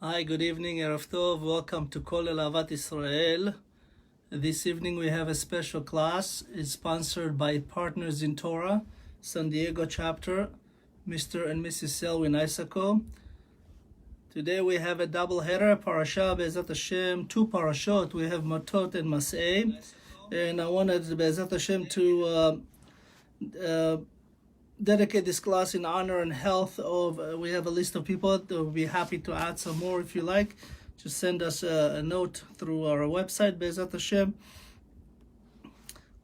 Hi, good evening, Erev Tov. Welcome to Kol El Ahavat Israel. This evening we have a special class. It's sponsored by Partners in Torah, San Diego chapter, Mr. and Mrs. Selwyn Isako. Today we have a double header, Parashah, Be'ezat Hashem, two Parashot. We have Matot and Mas'ei. And I wanted, Be'ezat Hashem, to dedicate this class in honor and health of, we have a list of people that will be happy to add some more if you like. Just send us a note through our website, Be'ezat Hashem.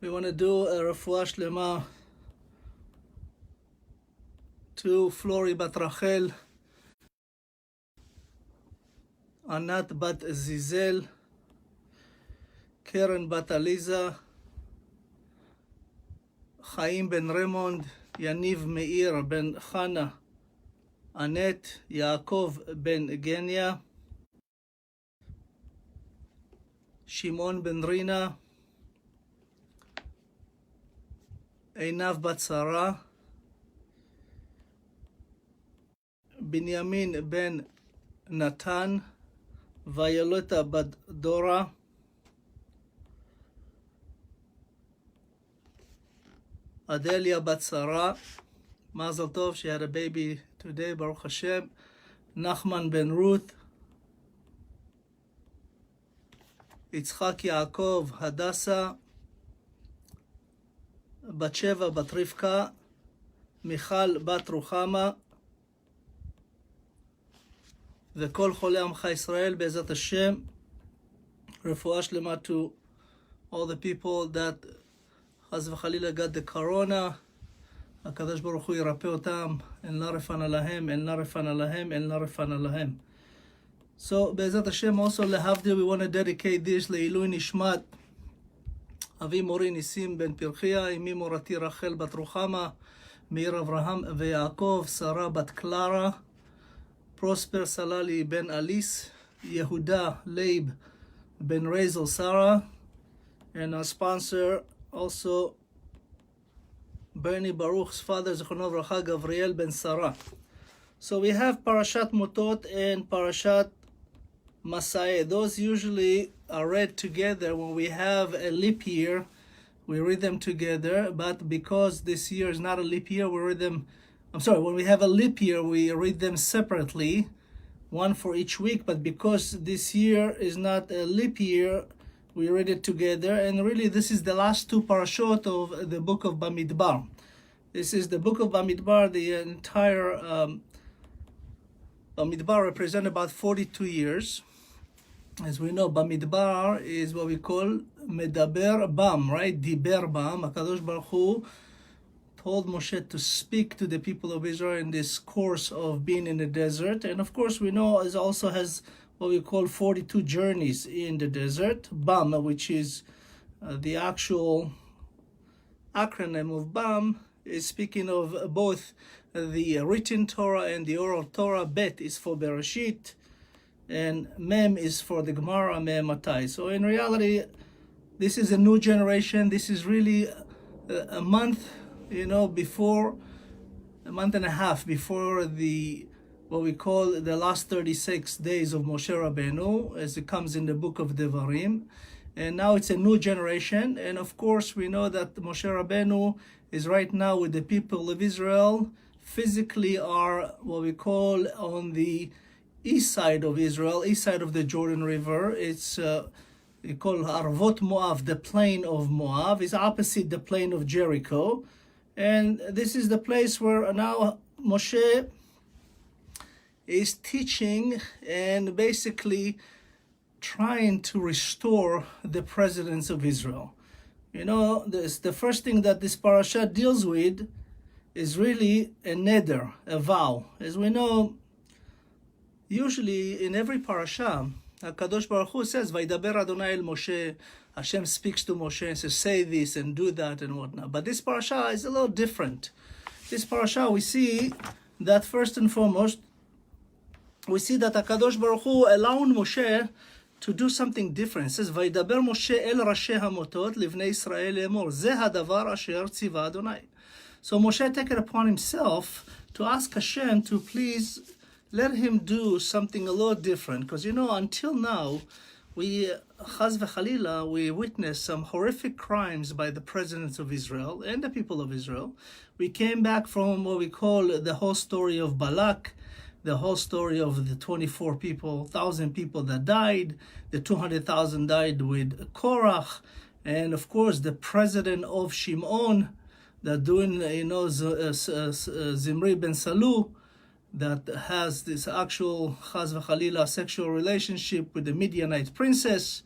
We want to do a refuah shlema to Flori bat Rachel, Anat bat Zizel, Karen bat Aliza, Chaim ben Raymond, Yaniv Meir ben Chana, Anet, Yaakov ben Genia, Shimon ben Rina, Einav bat Sarah, Binyamin ben Natan, Violeta bat Dora, Adelia bat Sarah, Mazel Tov, she had a baby today, Baruch Hashem. Nachman ben Ruth, Yitzchak Yaakov, Hadassah, Batsheva bat Rivka, Michal bat Ruchama, וכל חולי עמך ישראל בעזרת השם. רפואה שלמה to all the people that חס וחלילה got the corona. הקדוש ברוך הוא ירפא אותם. אין לה רפנה להם, אין לה רפנה להם, אין לה רפנה להם. So בעזרת השם also להבדיל, we want to dedicate this לעילוי נשמת אבי מורי ניסים בן פרחיה, אמי מורתי רחל בת רוחמה, מאיר אברהם ויעקב, שרה בת קלרה, Prosper Salali ben Alice, Yehuda Leib ben Razel Sarah, and our sponsor also Bernie Baruch's father, Zichrono Livracha, Gavriel ben Sarah. So we have Parashat Matot and Parashat Massei. Those usually are read together when we have a leap year. We read them together, but because this year is not a leap year, we read them. When we have a leap year, we read them separately, one for each week. But because this year is not a leap year, we read it together. And really, this is the last two parashot of the book of Bamidbar. This is the book of Bamidbar. The entire Bamidbar represents about 42 years. As we know, Bamidbar is what we call Medaber Bam, right? Diber Bam. HaKadosh Baruch Hu told Moshe to speak to the people of Israel in this course of being in the desert. And of course, we know it also has what we call 42 journeys in the desert. BAM, which is the actual acronym of BAM, is speaking of both the written Torah and the oral Torah. Bet is for Bereshit, and Mem is for the Gemara, Mem Matai. So in reality, this is a new generation. This is really a month, before, a month and a half before what we call the last 36 days of Moshe Rabbeinu, as it comes in the book of Devarim. And now it's a new generation. And of course, we know that Moshe Rabbeinu is right now with the people of Israel, physically are what we call on the east side of Israel, east side of the Jordan River. It's we call Arvot Moab, the plain of Moab. It's opposite the plain of Jericho. And this is the place where now Moshe is teaching and basically trying to restore the presidents of Israel. The first thing that this parasha deals with is really a neder, a vow. As we know, usually in every parasha, HaKadosh Baruch Hu says, Vaidaber Adonai el Moshe, Hashem speaks to Moshe and says, say this and do that and whatnot. But this parasha is a little different. This parasha, we see that first and foremost, we see that HaKadosh Baruch Hu allowed Moshe to do something different. It says, Vaidaber Moshe el Rashi Hamotot livnei Israel emor, ze hadavar asher tziva Adonai. So Moshe took it upon himself to ask Hashem to please let him do something a little different. Because, you know, until now, we, chaz v'chalila, we witnessed some horrific crimes by the presidents of Israel and the people of Israel. We came back from what we call the whole story of Balak, the whole story of the 1,000 people that died, the 200,000 died with TORAH, and of course the president of Shimon, that doing, you know, Zimri ben Salu, that has this actual chaz v'chalila sexual relationship with the Midianite princess,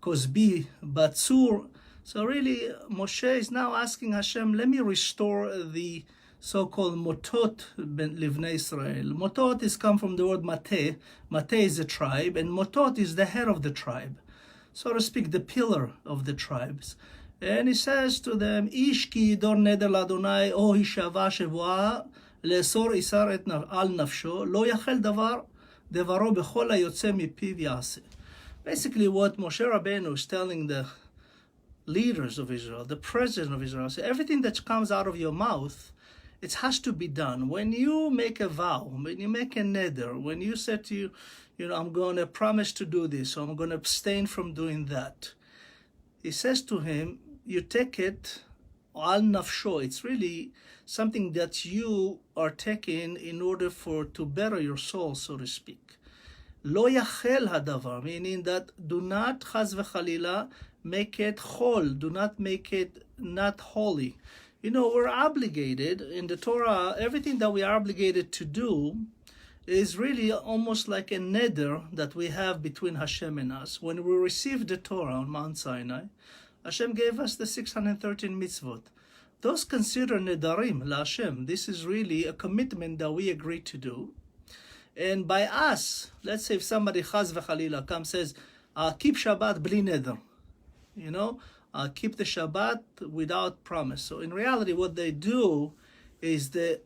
Kozbi Batsur. So really, Moshe is now asking Hashem, let me restore the so-called Motot Livnei Israel. Motot is come from the word Mateh. Mateh is a tribe, and Motot is the head of the tribe, so to speak, the pillar of the tribes. And he says to them, Ish ki yidor neder l'Adonai o hishava shevuah לאסור איסר על נפשו, לא יחל דברו בכל היוצא מפיו יעשה. Basically what Moshe Rabbeinu is telling the leaders of Israel, the president of Israel, so everything that comes out of your mouth, it has to be done. When you make a vow, when you make a neder, when you say to you know, I'm going to promise to do this, or I'm going to abstain from doing that, he says to him, you take it al nafsho. It's really something that you are taking in order to better your soul, so to speak. Lo yachel hadavar, meaning that do not chaz v'chalila make it chol, do not make it not holy. You know, we're obligated in the Torah, everything that we are obligated to do is really almost like a neder that we have between Hashem and us. When we received the Torah on Mount Sinai, Hashem gave us the 613 mitzvot. Those consider nedarim la Hashem. This is really a commitment that we agree to do. And by us, let's say if somebody chaz v'chalila comes says, keep Shabbat bli neder, you know, keep the Shabbat without promise. So in reality, what they do is they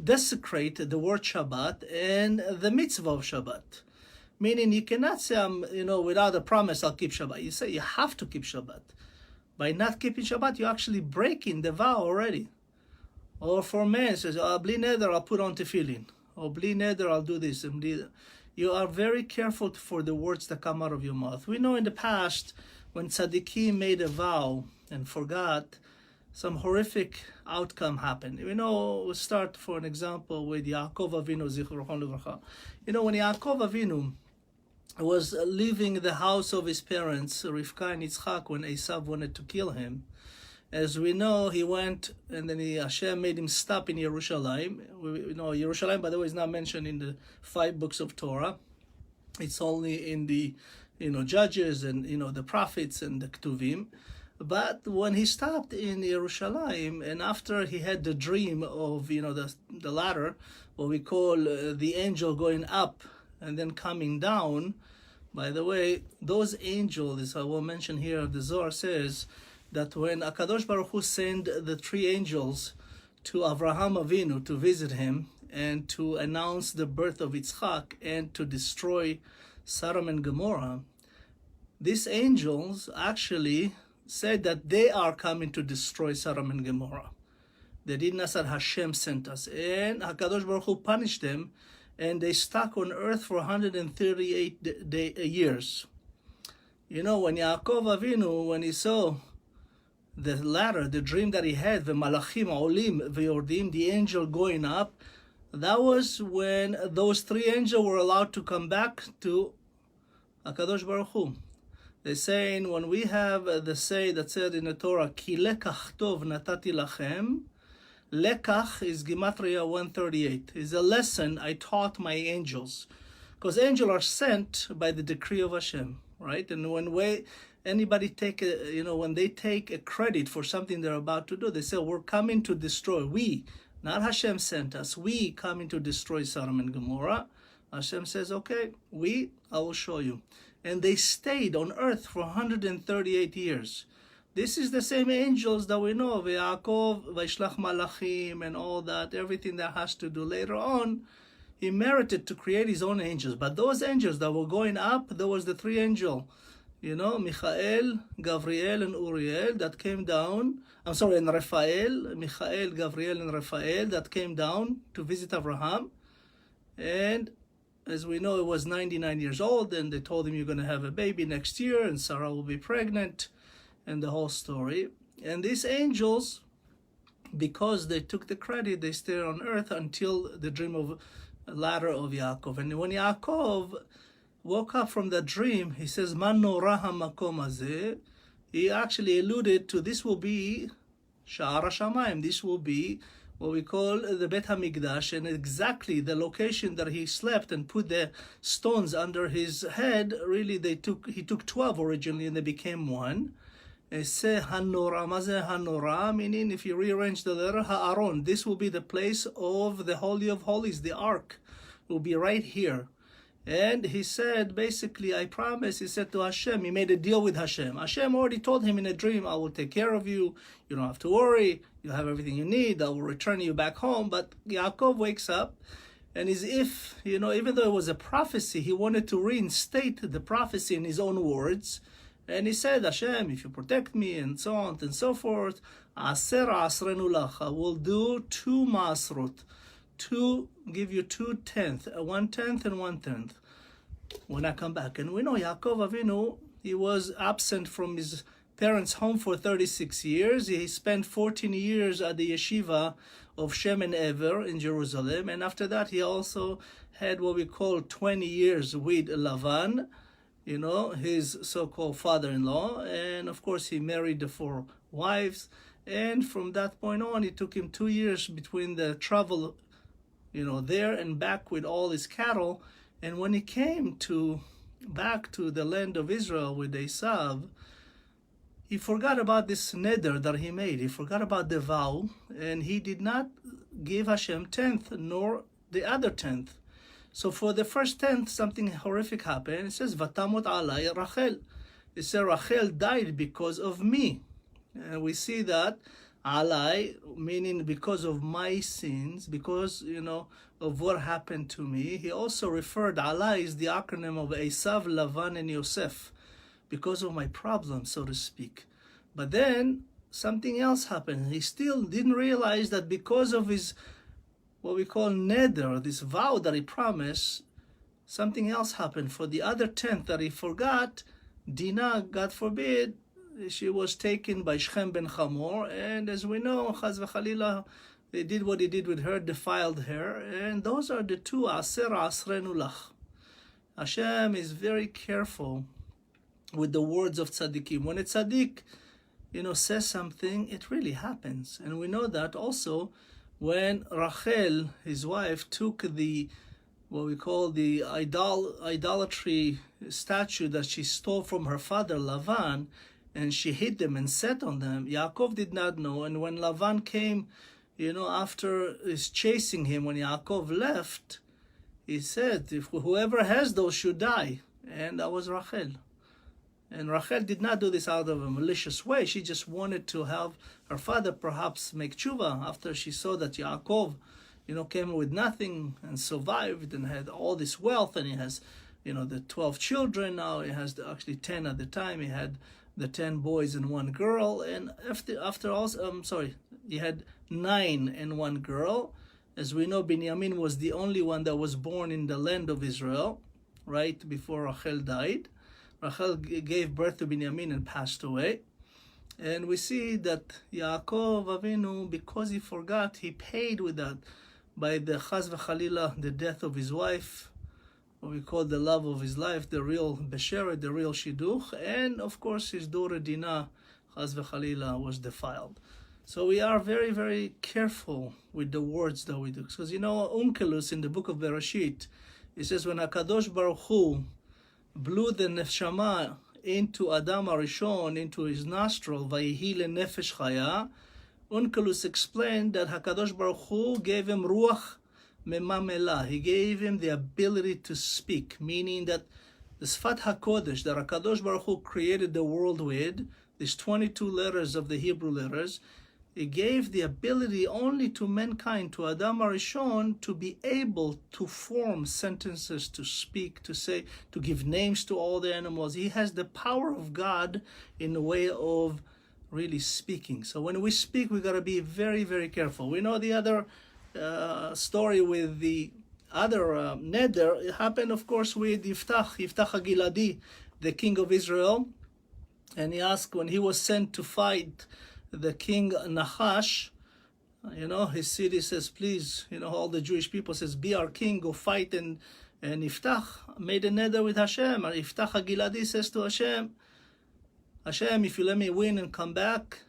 desecrate the word Shabbat and the mitzvah of Shabbat. Meaning you cannot say, you know, without a promise, I'll keep Shabbat. You say you have to keep Shabbat. By not keeping Shabbat, you're actually breaking the vow already. Or for men, says, bli neder, I'll put on tefillin. Or bli neder, I'll do this. You are very careful for the words that come out of your mouth. We know in the past, when tzaddikim made a vow and forgot, some horrific outcome happened. You know, we'll start for an example with Yaakov Avinu, zichrono livracha. You know, when Yaakov Avinu was leaving the house of his parents, Rivka and Yitzchak, when Esav wanted to kill him, as we know, he went and then Hashem made him stop in Yerushalayim. You know, Yerushalayim, by the way, is not mentioned in the 5 books of Torah. It's only in the, you know, Judges and, you know, the prophets and the Ketuvim. But when he stopped in Yerushalayim, and after he had the dream of, you know, the ladder, what we call the angel going up and then coming down. By the way, those angels, I will mention here, the Zohar says that when HaKadosh Baruch Hu sent the 3 angels to Avraham Avinu to visit him and to announce the birth of Yitzchak and to destroy Sodom and Gomorrah, these angels actually said that they are coming to destroy Sodom and Gomorrah. They did not say Hashem sent us. And HaKadosh Baruch Hu punished them, and they stuck on earth for 138 years. You know, when Yaakov Avinu, when he saw the ladder, the dream that he had, the malachim olim v'yordim, the angel going up, that was when those 3 angels were allowed to come back to HaKadosh Baruch Hu. They're saying, when we have the say that said in the Torah, Ki lekach tov natati lachem, lekach is Gematria 138. It's a lesson I taught my angels. Because angels are sent by the decree of Hashem, right? And when anybody when they take a credit for something they're about to do, they say, we're coming to destroy. We, not Hashem sent us, we coming to destroy Sodom and Gomorrah. Hashem says, okay, I will show you. And they stayed on earth for 138 years. This is the same angels that we know, Yaakov, Vaishlach Malachim, and all that, everything that has to do later on. He merited to create his own angels. But those angels that were going up, there was the 3 angels, you know, Michael, Gabriel, and Uriel that came down. And Raphael, Michael, Gabriel, and Raphael that came down to visit Abraham. And as we know, it was 99 years old, and they told him, you're going to have a baby next year, and Sarah will be pregnant, and the whole story. And these angels, because they took the credit, they stayed on earth until the dream of ladder of Yaakov. And when Yaakov woke up from that dream, he says, Man norah hamakom hazeh. He actually alluded to this will be Sha'ar HaShamayim. This will be what we call the Bet HaMikdash, and exactly the location that he slept and put the stones under his head. Really, he took 12 originally, and they became one. Say Hanorah, Mazeh Hanorah, meaning if you rearrange the letter Ha'aron, this will be the place of the Holy of Holies, the Ark will be right here. And he said, basically, I promise, he said to Hashem, he made a deal with Hashem. Hashem already told him in a dream, I will take care of you. You don't have to worry. You have everything you need. I will return you back home. But Yaakov wakes up, and as if, even though it was a prophecy, he wanted to reinstate the prophecy in his own words. And he said, Hashem, if you protect me, and so on and so forth, Aser Asrenu Lach, I will do 2 Masrot. Give you 2/10, 1/10 and 1/10 when I come back. And we know Yaakov Avinu, he was absent from his parents' home for 36 years. He spent 14 years at the yeshiva of Shem and Ever in Jerusalem. And after that, he also had what we call 20 years with Lavan, his so-called father-in-law. And of course, he married the 4 wives. And from that point on, it took him 2 years between the travel there and back with all his cattle. And when he came back to the land of Israel with Esav, he forgot about this neder that he made. He forgot about the vow, and he did not give Hashem 10th, nor the other 10th. So for the first 10th, something horrific happened. It says, Vatamot alai Rachel. It says, Rachel died because of me. And we see that alai, meaning because of my sins, because, of what happened to me. He also referred, alai is the acronym of Esav, Lavan, and Yosef, because of my problems, so to speak. But then something else happened. He still didn't realize that because of his, what we call neder, this vow that he promised, something else happened. For the other 10th that he forgot, Dinah, God forbid, she was taken by Shechem ben Hamor, and as we know, Chaz v'Chalila, they did what he did with her, defiled her, and those are the 2 Aser Asrenu Lach. Hashem is very careful with the words of tzaddikim. When a tzaddik, says something, it really happens. And we know that also when Rachel, his wife, took what we call the idolatry statue that she stole from her father Lavan, and she hid them and sat on them, Yaakov did not know. And when Lavan came, after his chasing him, when Yaakov left, he said, if whoever has those should die. And that was Rachel. And Rachel did not do this out of a malicious way. She just wanted to have her father perhaps make tshuva after she saw that Yaakov, came with nothing and survived and had all this wealth, and he has, the 12 children now. He has actually 10 at the time. He had the 10 boys and 1 girl, and after all, he had 9 and 1 girl. As we know, Binyamin was the only one that was born in the land of Israel, right before Rachel died. Rachel gave birth to Binyamin and passed away. And we see that Yaakov Avinu, because he forgot, he paid with that by the Chaz v'Chalila, the death of his wife, what we call the love of his life, the real Besheret, the real Shidduch, and of course his daughter Dinah, Chaz v'Chalila, was defiled. So we are very, very careful with the words that we do. Because Onkelos in the book of Bereshit, it says when HaKadosh Baruch Hu blew the neshama into Adam Arishon, into his nostril, Vayihi leNefesh Chaya, Onkelos explained that HaKadosh Baruch Hu gave him Ruach Memamela. He gave him the ability to speak, meaning that the Sfat HaKodesh that HaKadosh Baruch Hu created the world with, these 22 letters of the Hebrew letters, it gave the ability only to mankind, to Adam Arishon, to be able to form sentences, to speak, to say, to give names to all the animals. He has the power of God in the way of really speaking. So when we speak, we got to be very, very careful. We know the other story with the other neder, it happened, of course, with Yiftach HaGiladi, the king of Israel. And he asked, when he was sent to fight the king Nachash, his city says, please, all the Jewish people says, be our king, go fight. And Yiftach made a neder with Hashem. And Yiftach HaGiladi says to Hashem, if you let me win and come back,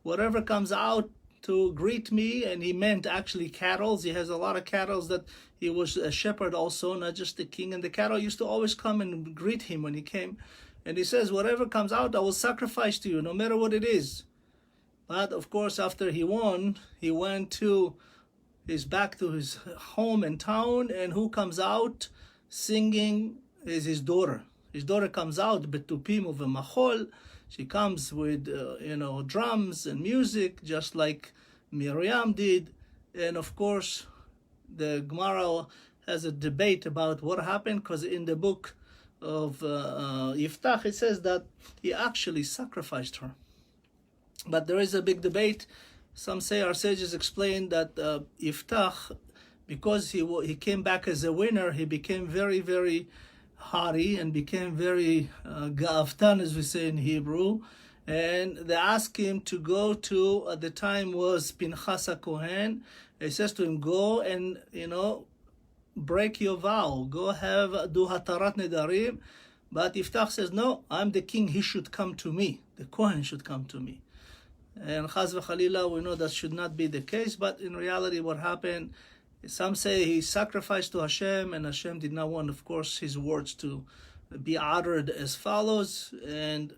whatever comes out to greet me. And he meant actually cattle. He has a lot of cattle that he was a shepherd also, not just the king. And the cattle used to always come and greet him when he came. And he says, whatever comes out, I will sacrifice to you, no matter what it is. But of course, after he won, he went to back to his home and town. And who comes out singing is his daughter. His daughter comes out, betupim of a machol. She comes with, drums and music, just like Miriam did. And of course, the Gemara has a debate about what happened, because in the book of Yiftach, it says that he actually sacrificed her. But there is a big debate. Some say, our sages explain that Yiftach, because he came back as a winner, he became very, very haughty and became very ga'aftan, as we say in Hebrew. And they asked him to go to, at the time was Pinchas HaKohen. He says to him, go and, break your vow. Go do hatarat nedarim. But Yiftach says, no, I'm the king. He should come to me. The Kohen should come to me. And Chaz v'Chalila, we know that should not be the case. But in reality, what happened, some say he sacrificed to Hashem, and Hashem did not want, of course, his words to be uttered as follows. And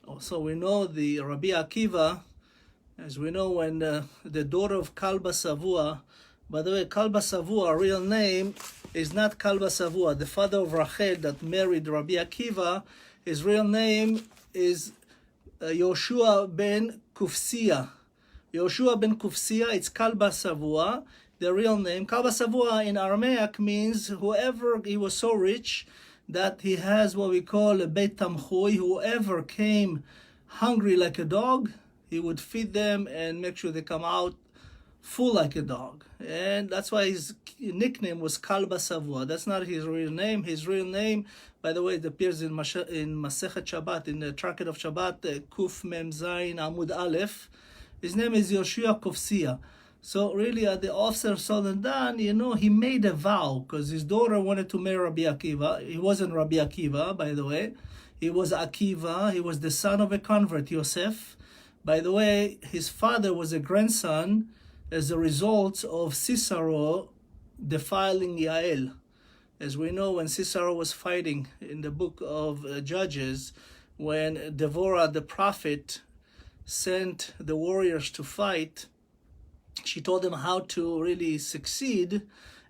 also we know the Rabbi Akiva, as we know, when the daughter of Kalba Savua, by the way, Kalba Savua, real name is not Kalba Savua. The father of Rachel that married Rabbi Akiva, his real name is Yoshua ben Kufsiya. Yoshua ben Kufsiya, it's Kalba Savua. The real name, Kalba Savua in Aramaic means whoever, he was so rich that he has what we call a Beit Tamchui. Whoever came hungry like a dog, he would feed them and make sure they come out full like a dog. And that's why his nickname was Kalba Savua. That's not his real name. His real name, by the way, it appears in Masechet Shabbat, in the Tractate of Shabbat, Kuf Mem Zayin Amud Aleph. His name is Yoshua Kufsiya. So really, at the officer of Southern Dan, he made a vow, because his daughter wanted to marry Rabbi Akiva. He wasn't Rabbi Akiva, by the way. He was Akiva. He was the son of a convert, Yosef. By the way, his father was a grandson as a result of Sisera defiling Yael. As we know, when Sisera was fighting in the book of Judges, when Deborah, the prophet, sent the warriors to fight, she told them how to really succeed,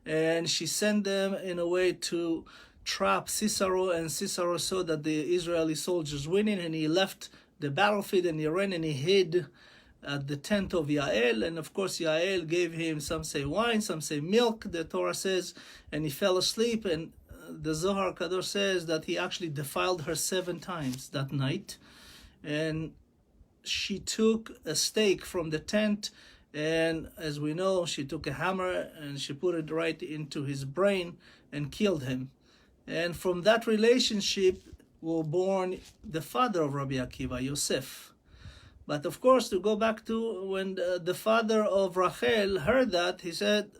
and she sent them in a way to trap Sisera, and Sisera saw that the Israeli soldiers winning, and he left the battlefield and he ran and he hid at the tent of Yael. And of course Yael gave him, some say wine, some say milk, the Torah says, and he fell asleep. And the Zohar Kadosh says that he actually defiled her 7 times that night. And she took a stake from the tent, and as we know, she took a hammer and she put it right into his brain and killed him. And from that relationship were born the father of Rabbi Akiva, Yosef. But of course, to go back to when the father of Rachel heard that, he said,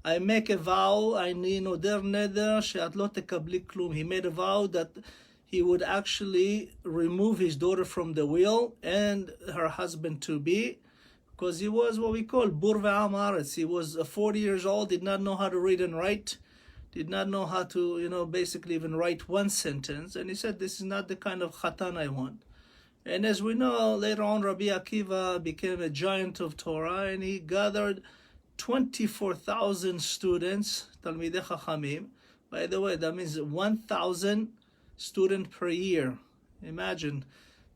I make a vow, אני נודר נדר שאת לא תקבלי כלום. He made a vow that he would actually remove his daughter from the will and her husband to be, because he was what we call bur ve'am haaretz. He was 40 years old, did not know how to read and write, did not know how to, basically even write one sentence. And he said, this is not the kind of chatan I want. And as we know, later on, Rabbi Akiva became a giant of Torah, and he gathered 24,000 students, Talmidei Chachamim. By the way, that means 1,000 students per year. Imagine,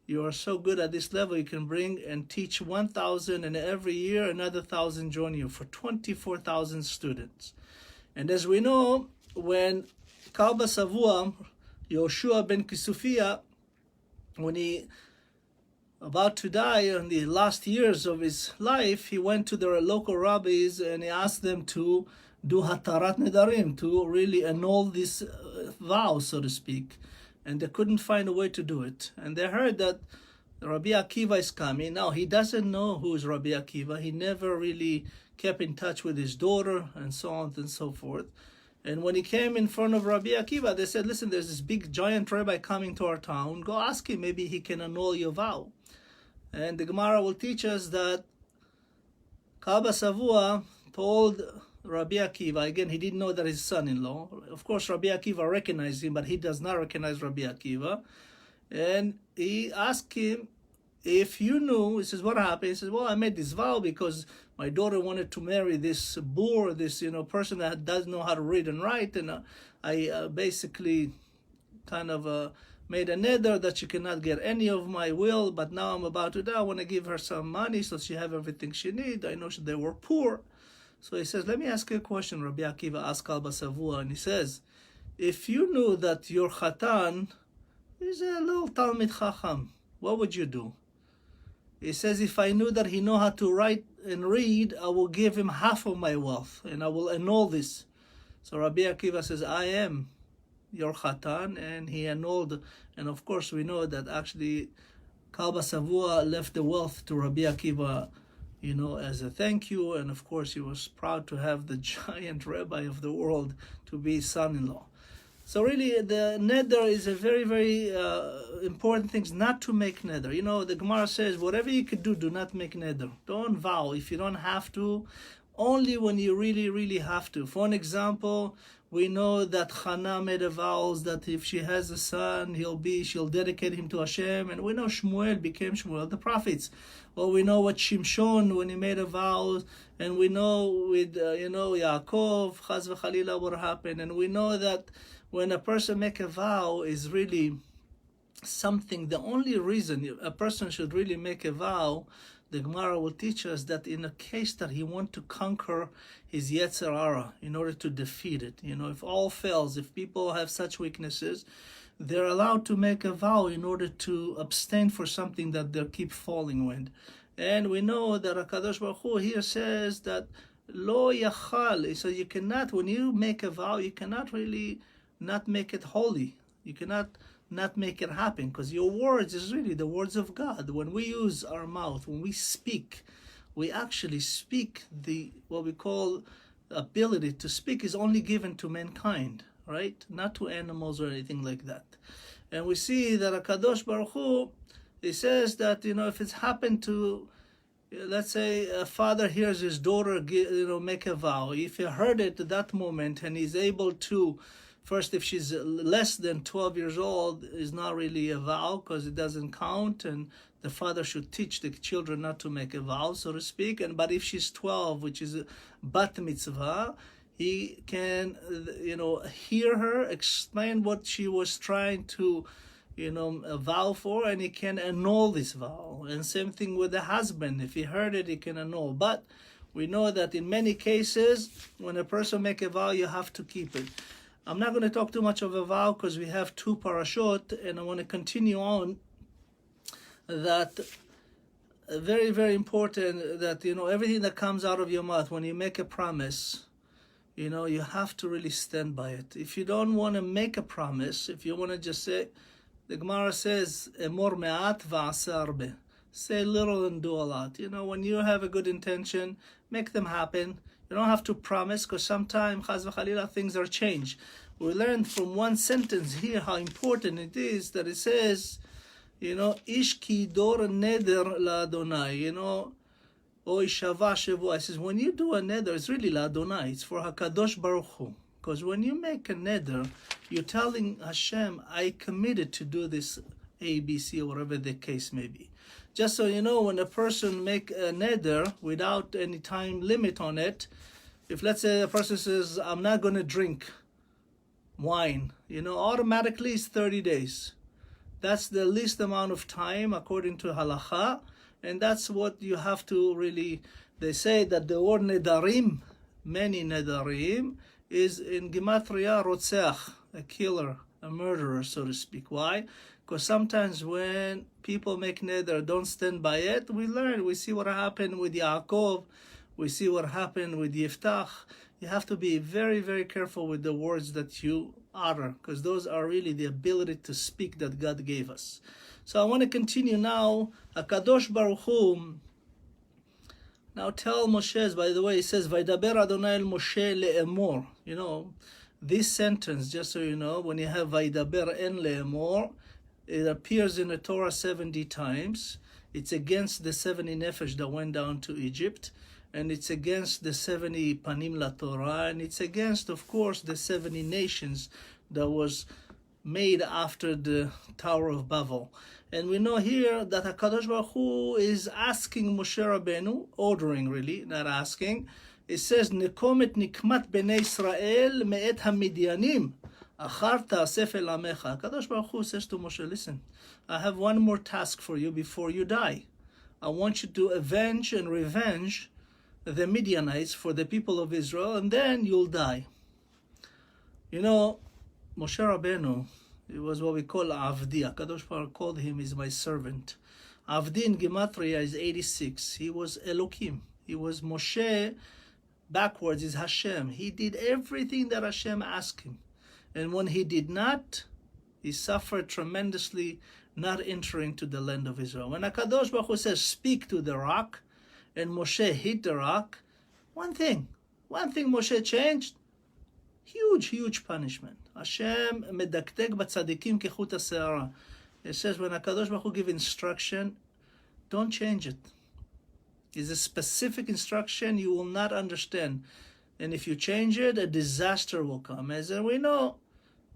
you are so good at this level, you can bring and teach 1,000, and every year another 1,000 join you for 24,000 students. And as we know, when Kalba Savua, Yoshua ben Kisufia, when he about to die in the last years of his life, he went to the local rabbis and he asked them to do hatarat nedarim, to really annul this vow, so to speak. And they couldn't find a way to do it. And they heard that Rabbi Akiva is coming. Now, he doesn't know who is Rabbi Akiva. He never really kept in touch with his daughter and so on and so forth. And when he came in front of Rabbi Akiva, they said, listen, there's this big giant rabbi coming to our town. Go ask him, maybe he can annul your vow. And the Gemara will teach us that Kaba Savua told Rabbi Akiva, again, he didn't know that his son-in-law. Of course, Rabbi Akiva recognized him, but he does not recognize Rabbi Akiva. And he asked him, if you knew, he says, what happened? He says, well, I made this vow because my daughter wanted to marry this boor, this person that doesn't know how to read and write, and I basically kind of made a neder that she cannot get any of my will, but now I'm about to die. I want to give her some money so she have everything she needs. I know they were poor. So he says, let me ask you a question. Rabbi Akiva asked Kalba Savua, and he says, if you knew that your Khatan is a little Talmid Chacham, what would you do? He says, if I knew that he know how to write and read, I will give him half of my wealth, and I will annul this. So Rabbi Akiva says, I am your Khatan, and he annulled. And of course, we know that actually Kalba Savua left the wealth to Rabbi Akiva, as a thank you. And of course, he was proud to have the giant rabbi of the world to be his son-in-law. So really, the neder is a very, very important thing, not to make neder. The Gemara says, whatever you could do, do not make neder. Don't vow if you don't have to, only when you really, really have to. For an example, we know that Hannah made a vow that if she has a son, she'll dedicate him to Hashem. And we know Shmuel became Shmuel, the prophets. Well, we know what Shimshon, when he made a vow, and we know with, Yaakov, Chaz v'Chalila, what happened. And we know that when a person make a vow is really something, the only reason a person should really make a vow, the Gemara will teach us that in a case that he want to conquer his Yetzer Hara in order to defeat it. If all fails, if people have such weaknesses, they're allowed to make a vow in order to abstain for something that they keep falling with. And we know that HaKadosh Baruch Hu here says that Lo Yachal, so you cannot, when you make a vow, you cannot really not make it holy. You cannot not make it happen, because your words is really the words of God. When we use our mouth, when we speak, we actually speak. What we call ability to speak is only given to mankind, right? Not to animals or anything like that. And we see that HaKadosh Baruch Hu, he says that, if it's happened to, let's say a father hears his daughter make a vow. If he heard it at that moment and he's able to, first, if she's less than 12 years old, is not really a vow because it doesn't count, and the father should teach the children not to make a vow, so to speak. But if she's 12, which is a bat mitzvah, he can, hear her, explain what she was trying to, vow for, and he can annul this vow. And same thing with the husband. If he heard it, he can annul. But we know that in many cases, when a person make a vow, you have to keep it. I'm not going to talk too much of a vow because we have 2 parashot, and I want to continue on that. Very, very important that, everything that comes out of your mouth, when you make a promise, you have to really stand by it. If you don't want to make a promise, if you want to just say, the Gemara says, Emor me'at va'aseh arbe. Say little and do a lot. When you have a good intention, make them happen. You don't have to promise, because sometimes, chaz v'chalila, things are changed. We learned from one sentence here how important it is that it says, ish ki dor neder la'Adonai, o ishava shevua. It says, when you do a neder, it's really la'Adonai. It's for HaKadosh Baruch Hu. Because when you make a neder, you're telling Hashem, I committed to do this A, B, C, or whatever the case may be. Just so you know, when a person make a neder without any time limit on it, if let's say a person says, I'm not going to drink wine, automatically it's 30 days. That's the least amount of time according to halacha, and that's what you have to really, they say that the word nedarim, many nedarim, is in Gematria Rotzeach, a killer, a murderer, so to speak. Why? Because sometimes when people make neder, don't stand by it, we learn. We see what happened with Yaakov. We see what happened with Yiftach. You have to be very, very careful with the words that you utter, because those are really the ability to speak that God gave us. So I want to continue now. HaKadosh Baruch Hu now tell Moshe, by the way, he says, Vaydaber Adonai el Moshe le'emor. You know, this sentence, just so you know, when you have Vaydaber en le'emor, it appears in the Torah 70 times. It's against the 70 nefesh that went down to Egypt, and it's against the 70 panim la Torah, and it's against, of course, the 70 nations that was made after the Tower of Babel. And we know here that HaKadosh Baruch Hu is asking Moshe Rabbeinu, ordering really, not asking. It says, Nekomet nikmat bnei Israel me'et hamidyanim, achar ta'asef el amecha. HaKadosh Baruch Hu says to Moshe, listen, I have one more task for you before you die. I want you to avenge and revenge the Midianites for the people of Israel, and then you'll die. You know, Moshe Rabbeinu, it was what we call Avdi. HaKadosh Baruch Hu called him, is my servant. Avdi in Gematria is 86. He was Elohim. He was Moshe, backwards is Hashem. He did everything that Hashem asked him. And when he did not, he suffered tremendously, not entering to the land of Israel. When HaKadosh Baruch Hu says, speak to the rock, and Moshe hit the rock, one thing Moshe changed, huge punishment. Hashem medaktek b'tzadikim kechut ha'se'ara. It says when HaKadosh Baruch Hu give instruction, don't change it. It's a specific instruction you will not understand. And if you change it, a disaster will come. As we know,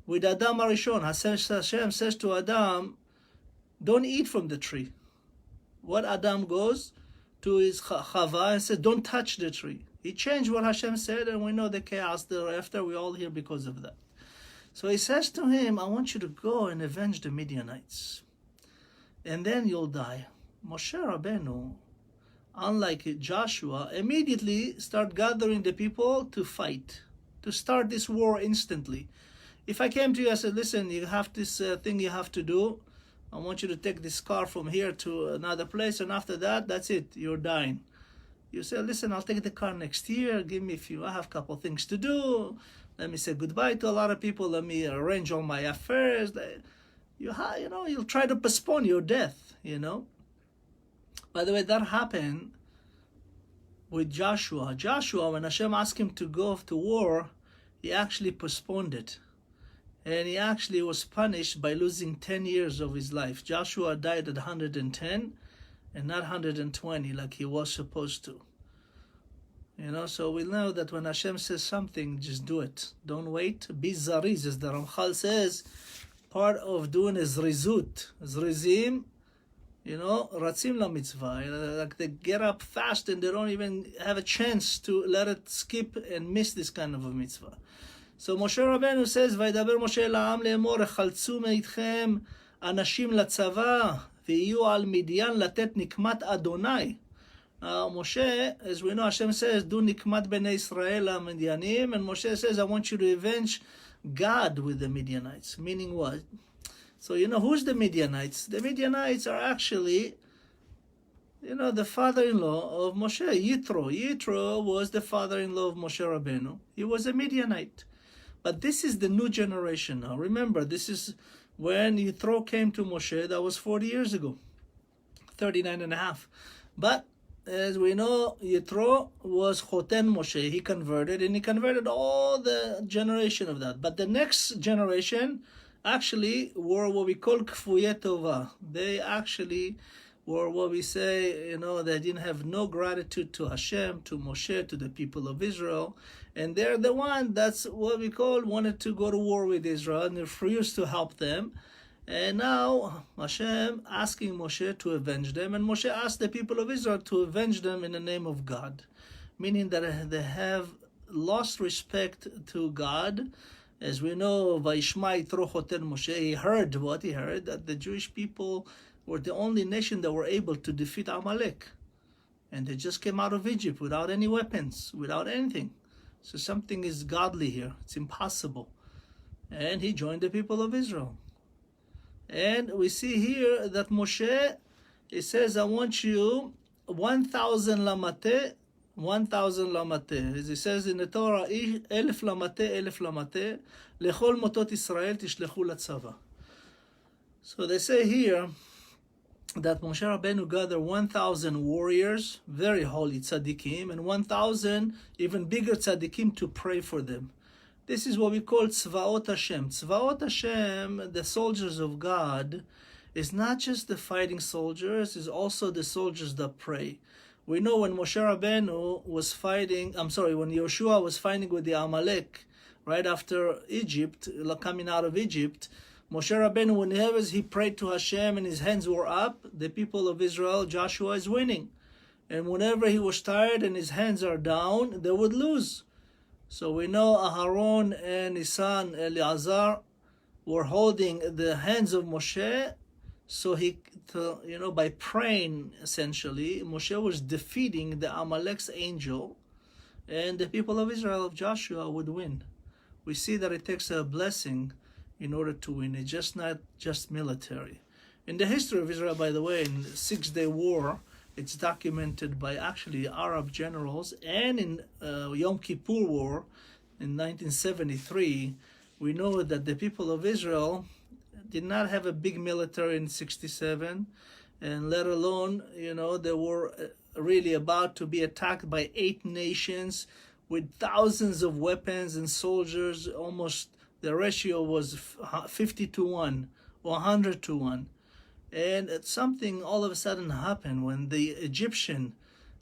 with Adam Arishon, Hashem says to Adam, don't eat from the tree. What Adam goes to his Chava and says, don't touch the tree. He changed what Hashem said, and we know the chaos thereafter. We're all here because of that. So he says to him, I want you to go and avenge the Midianites, and then you'll die. Moshe Rabbeinu, unlike Joshua, immediately start gathering the people to fight, to start this war instantly. If I came to you, I said, listen, you have this thing you have to do. I want you to take this car from here to another place, and after that, that's it, you're dying. You say, listen, I'll take the car next year. Give me I have a couple of things to do. Let me say goodbye to a lot of people. Let me arrange all my affairs. You'll try to postpone your death, By the way, that happened with Joshua. Joshua, when Hashem asked him to go to war, he actually postponed it. And he actually was punished by losing 10 years of his life. Joshua died at 110 and not 120 like he was supposed to. So we know that when Hashem says something, just do it. Don't wait. Be zariz, as the Ramchal says. Part of doing is zrizut. Zrizim, ratzim la mitzvah. Like they get up fast and they don't even have a chance to let it skip and miss this kind of a mitzvah. So Moshe Rabbeinu says, Vaydaber Moshe la'am le'emor, echaltzu meitchem anashim latzava, v'yiyu al Midian latet nikmat Adonai. Now Moshe, as we know, Hashem says, do nikmat bnei Israel Midianim, and Moshe says, I want you to avenge God with the Midianites. Meaning what? So who's the Midianites? The Midianites are actually, the father-in-law of Moshe, Yitro. Yitro was the father-in-law of Moshe Rabbeinu. He was a Midianite. But this is the new generation now. Remember, this is when Yitro came to Moshe, that was 40 years ago, 39 and a half. But as we know, Yitro was Choten Moshe. He converted all the generation of that. But the next generation actually were what we call Kfuyei Tova. They actually were what we say, they didn't have no gratitude to Hashem, to Moshe, to the people of Israel. And they're the one that's what we call wanted to go to war with Israel and refused to help them. And now Hashem asking Moshe to avenge them. And Moshe asked the people of Israel to avenge them in the name of God. Meaning that they have lost respect to God. As we know, Vayishma Yitro Choten Moshe, he heard what he heard, that the Jewish people were the only nation that were able to defeat Amalek. And they just came out of Egypt without any weapons, without anything. So something is godly here. It's impossible. And he joined the people of Israel. And we see here that Moshe, he says, I want you 1,000 lamate, 1,000 למטה. As it says in the Torah, 1,000 למטה, 1,000 למטה, לכל מוטות ישראל תשלחו לצבא. So they say here that Moshe Rabbeinu gathered 1,000 warriors, very holy tzaddikim, and 1,000 even bigger tzaddikim to pray for them. This is what we call Tzvaot Hashem. Tzvaot Hashem, the soldiers of God, is not just the fighting soldiers, it's also the soldiers that pray. We know when Moshe Rabbeinu was fighting, when Yoshua was fighting with the Amalek, right after Egypt, coming out of Egypt, Moshe Rabbeinu, whenever he prayed to Hashem and his hands were up, the people of Israel, Joshua is winning. And whenever he was tired and his hands are down, they would lose. So we know Aharon and his son Eleazar were holding the hands of Moshe. So by praying, essentially, Moshe was defeating the Amalek's angel, and the people of Israel, of Joshua, would win. We see that it takes a blessing in order to win. It's just not just military. In the history of Israel, by the way, in the Six-Day War, it's documented by actually Arab generals, and in Yom Kippur War in 1973, we know that the people of Israel did not have a big military in 67, and let alone, they were really about to be attacked by 8 nations with thousands of weapons and soldiers. Almost the ratio was 50-1 or 100-1. And something all of a sudden happened when the Egyptian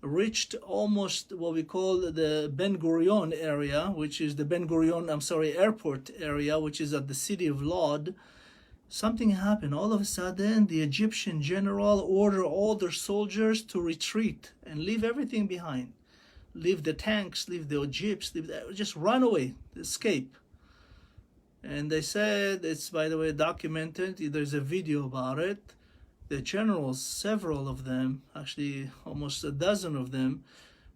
reached almost what we call the Ben Gurion area, which is the airport area, which is at the city of Lod. Something happened. All of a sudden, the Egyptian general ordered all their soldiers to retreat and leave everything behind. Leave the tanks, leave the jeeps, just run away, escape. And they said, it's by the way documented, there's a video about it. The generals, several of them, actually almost a dozen of them,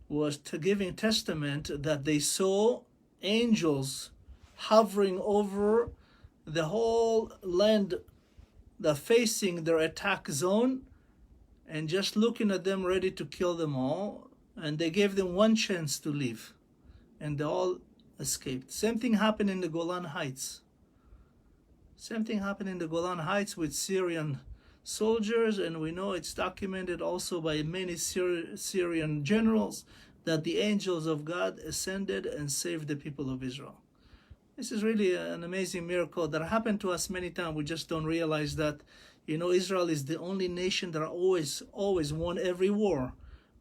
was giving testament that they saw angels hovering over the whole land that facing their attack zone and just looking at them ready to kill them all. And they gave them one chance to leave, and they all escaped. Same thing happened in the Golan Heights. Same thing happened in the Golan Heights with Syrian soldiers, and we know it's documented also by many Syrian generals that the angels of God ascended and saved the people of Israel. This is really an amazing miracle that happened to us many times. We just don't realize that, Israel is the only nation that always won every war.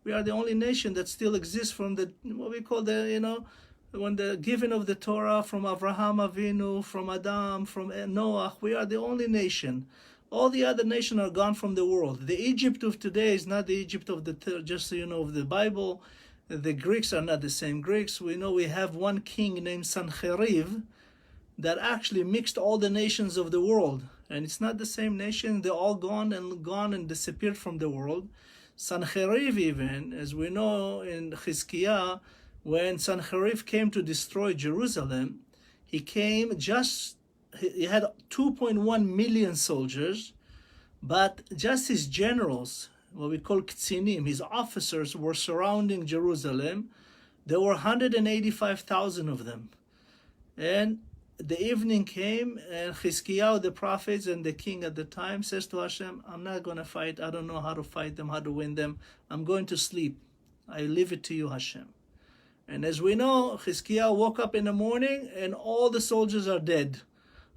We are the only nation that still exists from what we call when the giving of the Torah from Avraham Avinu, from Adam, from Noah. We are the only nation. All the other nations are gone from the world. The Egypt of today is not the Egypt of of the Bible. The Greeks are not the same Greeks. We know we have one king named Sancheriv that actually mixed all the nations of the world. And it's not the same nation. They're all gone and disappeared from the world. Sancheriv even, as we know in Chizkiah, when Sancheriv came to destroy Jerusalem, he had 2.1 million soldiers, but just his generals, what we call Ktzinim, his officers, were surrounding Jerusalem. There were 185,000 of them. And the evening came, and Chizkiah, the prophets, and the king at the time says to Hashem, I'm not going to fight. I don't know how to fight them, how to win them. I'm going to sleep. I leave it to you, Hashem. And as we know, Chizkiah woke up in the morning, and all the soldiers are dead.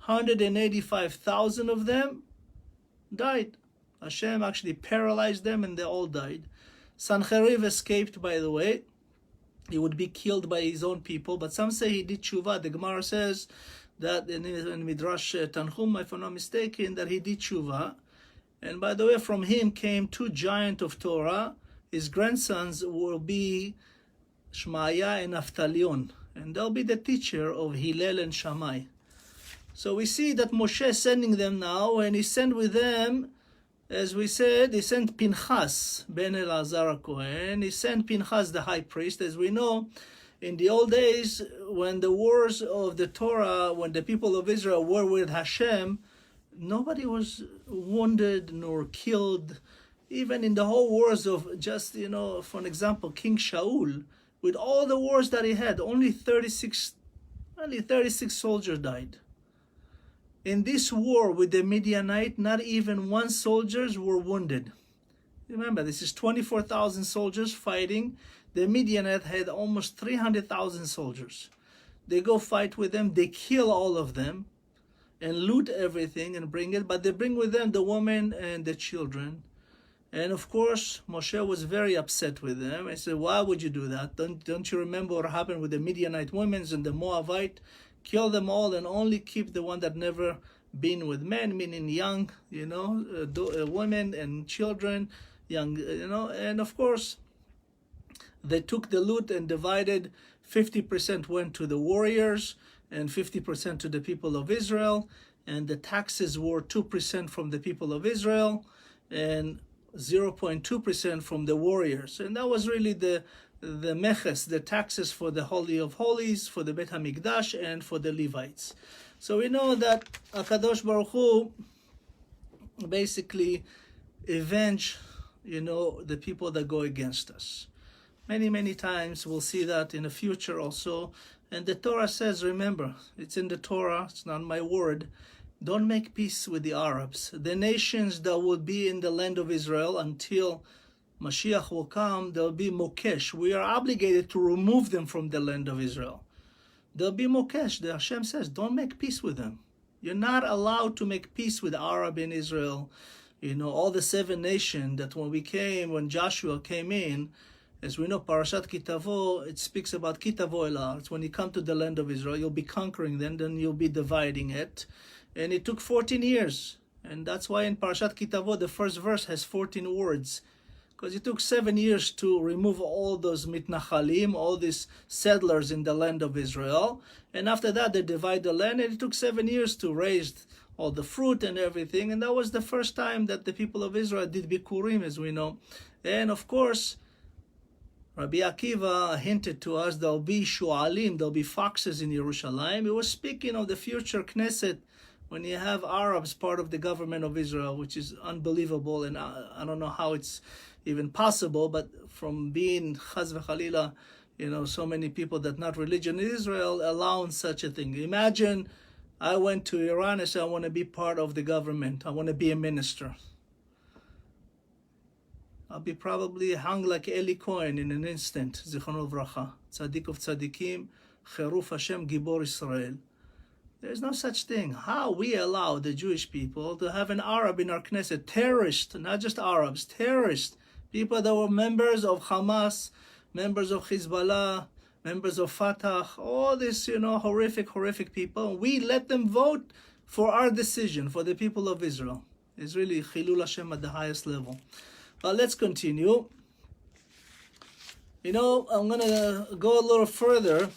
185,000 of them died. Hashem actually paralyzed them, and they all died. Sancheriv escaped, by the way. He would be killed by his own people, but some say he did tshuva. The Gemara says that in Midrash Tanchum, if I'm not mistaken, that he did tshuva. And by the way, from him came 2 giants of Torah. His grandsons will be Shmaya and Naftalion, and they'll be the teacher of Hillel and Shammai. So we see that Moshe is sending them now, and he sent with them, as we said, he sent Pinchas ben Elazar Kohen. He sent Pinchas the high priest. As we know, in the old days, when the wars of the Torah, when the people of Israel were with Hashem, nobody was wounded nor killed. even in the whole wars of just, for an example, King Shaul, with all the wars that he had, only 36 soldiers died. In this war with the Midianite, not even one soldier were wounded. Remember, this is 24,000 soldiers fighting. The Midianite had almost 300,000 soldiers. They go fight with them, they kill all of them, and loot everything and bring it, but they bring with them the women and the children. And of course, Moshe was very upset with them. He said, why would you do that? Don't you remember what happened with the Midianite women and the Moabite? Kill them all and only keep the one that never been with men, meaning young, women and children, young, and of course, they took the loot and divided. 50% went to the warriors and 50% to the people of Israel, and the taxes were 2% from the people of Israel and 0.2% from the warriors. And that was really the meches, the taxes for the Holy of Holies, for the Beit HaMikdash, and for the Levites. So we know that HaKadosh Baruch Hu basically avenge, the people that go against us. Many, many times we'll see that in the future also. And the Torah says, remember, it's in the Torah, it's not my word, don't make peace with the Arabs. The nations that will be in the land of Israel until Mashiach will come, they'll be mokesh. We are obligated to remove them from the land of Israel. They'll be mokesh. The Hashem says, don't make peace with them. You're not allowed to make peace with Arab in Israel. All the 7 nations that when Joshua came in, as we know, Parashat Kitavo, it speaks about Kitavo Elah. It's when you come to the land of Israel, you'll be conquering them, then you'll be dividing it. And it took 14 years. And that's why in Parashat Kitavo, the first verse has 14 words. Because it took 7 years to remove all those mitnachalim, all these settlers in the land of Israel. And after that, they divide the land, and it took 7 years to raise all the fruit and everything. And that was the first time that the people of Israel did Bikurim, as we know. And of course, Rabbi Akiva hinted to us there'll be shu'alim, there'll be foxes in Yerushalayim. He was speaking of the future Knesset when you have Arabs part of the government of Israel, which is unbelievable, and I don't know how it's even possible, but from being chaz v'chalila, so many people that not religion in Israel allowing such a thing. Imagine I went to Iran and said, I want to be part of the government, I want to be a minister. I'll be probably hung like Eli Cohen in an instant. Zichrono V'racha. Tzadik of tzadikim, Cheruf Hashem Gibor Israel. There's no such thing. How we allow the Jewish people to have an Arab in our Knesset, terrorist, not just Arabs, terrorists, people that were members of Hamas, members of Hezbollah, members of Fatah, all this, horrific people. We let them vote for our decision, for the people of Israel. It's really Chilul Hashem at the highest level. But let's continue. I'm going to go a little further.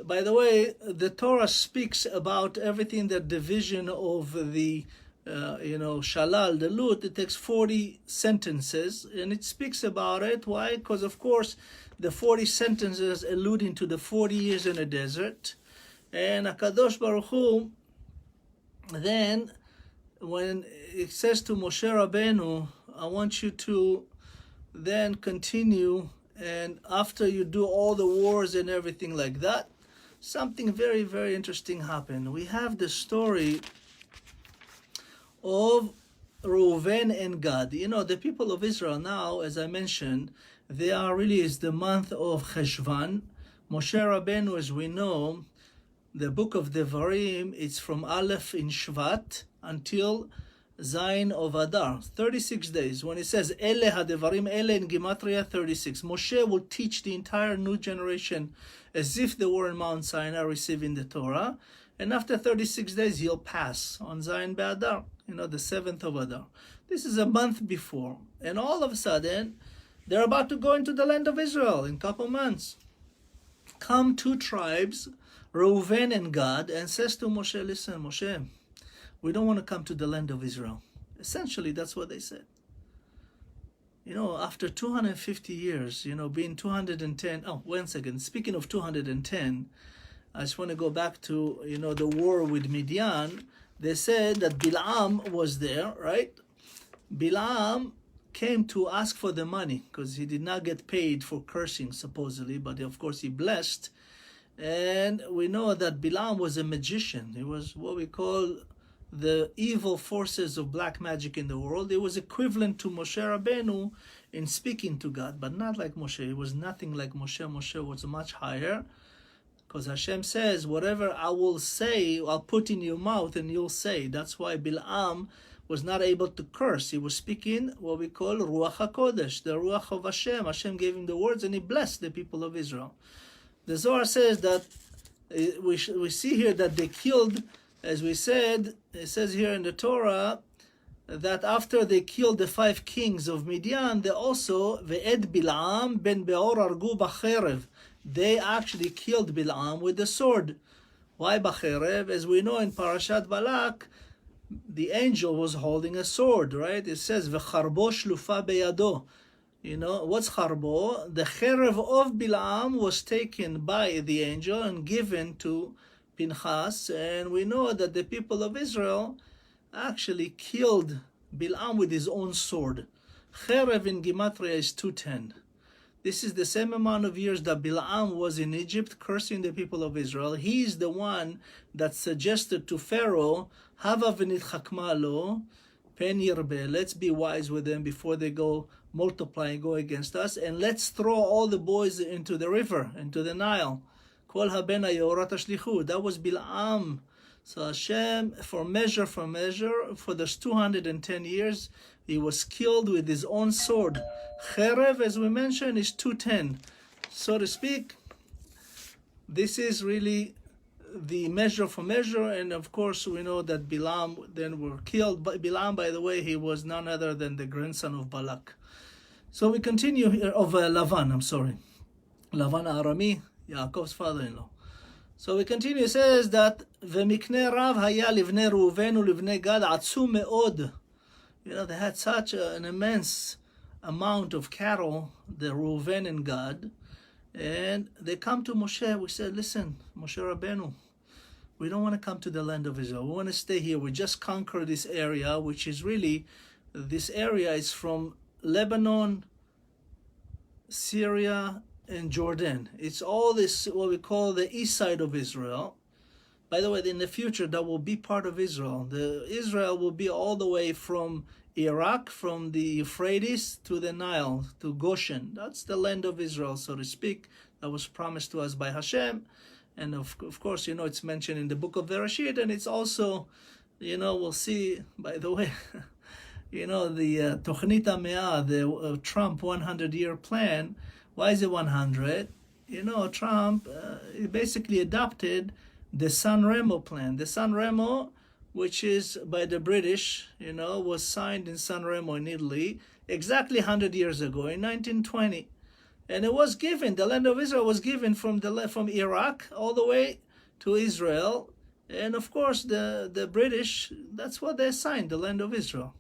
By the way, the Torah speaks about everything, the division of the, shalal, the loot. It takes 40 sentences, and it speaks about it. Why? Because, of course, the 40 sentences alluding to the 40 years in the desert. And HaKadosh Baruch Hu, then, when it says to Moshe Rabbeinu, I want you to then continue, and after you do all the wars and everything like that, something very, very interesting happened. We have the story of Reuven and Gad. The people of Israel now, as I mentioned, they are really, is the month of Cheshvan. Moshe Rabbeinu, as we know, the book of Devarim, it's from Aleph in Shvat until Zayin of Adar, 36 days. When it says Ele HaDevarim, Ele in Gematria 36, Moshe will teach the entire new generation as if they were in Mount Sinai receiving the Torah. And after 36 days, he'll pass on Zayin Be'adar, the 7th of Adar. This is a month before. And all of a sudden, they're about to go into the land of Israel in a couple months. Come 2 tribes, Reuven and Gad, and says to Moshe, listen, Moshe, we don't want to come to the land of Israel. Essentially, that's what they said. After 250 years, being 210, one second, speaking of 210, I just want to go back to, the war with Midian. They said that Bilam was there, right? Bilam came to ask for the money because he did not get paid for cursing, supposedly, but of course he blessed. And we know that Bilam was a magician. He was what we call the evil forces of black magic in the world. It was equivalent to Moshe Rabbeinu in speaking to God, but not like Moshe. It was nothing like Moshe. Moshe was much higher, because Hashem says, whatever I will say, I'll put in your mouth and you'll say. That's why Bilam was not able to curse. He was speaking what we call Ruach HaKodesh, the Ruach of Hashem. Hashem gave him the words and he blessed the people of Israel. The Zohar says that we see here that they killed, as we said, it says here in the Torah, that after they killed the 5 kings of Midian, they also, Ve'ed Bilam ben Beor argu b'cherev. They actually killed Bilam with the sword. Why b'cherev? As we know in Parashat Balak, the angel was holding a sword, right? It says, V'charbo shlufa beyado. You know, what's charbo? The cherev of Bilam was taken by the angel and given to Pinchas, and we know that the people of Israel actually killed Bilam with his own sword. Cherev in Gematria is 210. This is the same amount of years that Bilam was in Egypt cursing the people of Israel. He is the one that suggested to Pharaoh, Hava v'nitchakma lo, pen yirbe, let's be wise with them before they go multiply and go against us, and let's throw all the boys into the river, into the Nile. Kol haben hayorat ashlichu. That was Bilam. So Hashem, for measure, for those 210 years, he was killed with his own sword. Cherev, as we mentioned, is 210. So to speak, this is really the measure for measure, and of course we know that Bilam then were killed. But Bilam, by the way, he was none other than the grandson of Balak. So we continue here, of Lavan, Lavan Arami, Yaakov's father-in-law. So we continue, it says that V'mikne rav haya livnei Reuven u'livnei Gad atzum me'od. You know, they had such an immense amount of cattle, the Reuven and Gad, and they come to Moshe. We said, listen, Moshe Rabbeinu, we don't want to come to the land of Israel. We want to stay here. We just conquered this area, which is really, this area is from Lebanon, Syria, and Jordan. It's all this, what we call the east side of Israel. By the way, in the future, that will be part of Israel. Israel will be all the way from Iraq, from the Euphrates to the Nile, to Goshen. That's the land of Israel, so to speak. That was promised to us by Hashem. And of course, you know, it's mentioned in the book of Bereshit, and it's also, you know, we'll see, by the way, you know, the Tochnit HaMe'ah, the Trump 100-year plan. Why is it 100? You know, Trump he basically adopted the San Remo plan. The San Remo, which is by the British, you know, was signed in San Remo in Italy exactly 100 years ago in 1920. And it was given, the land of Israel was given from Iraq all the way to Israel. And of course, the British, that's what they signed, the land of Israel.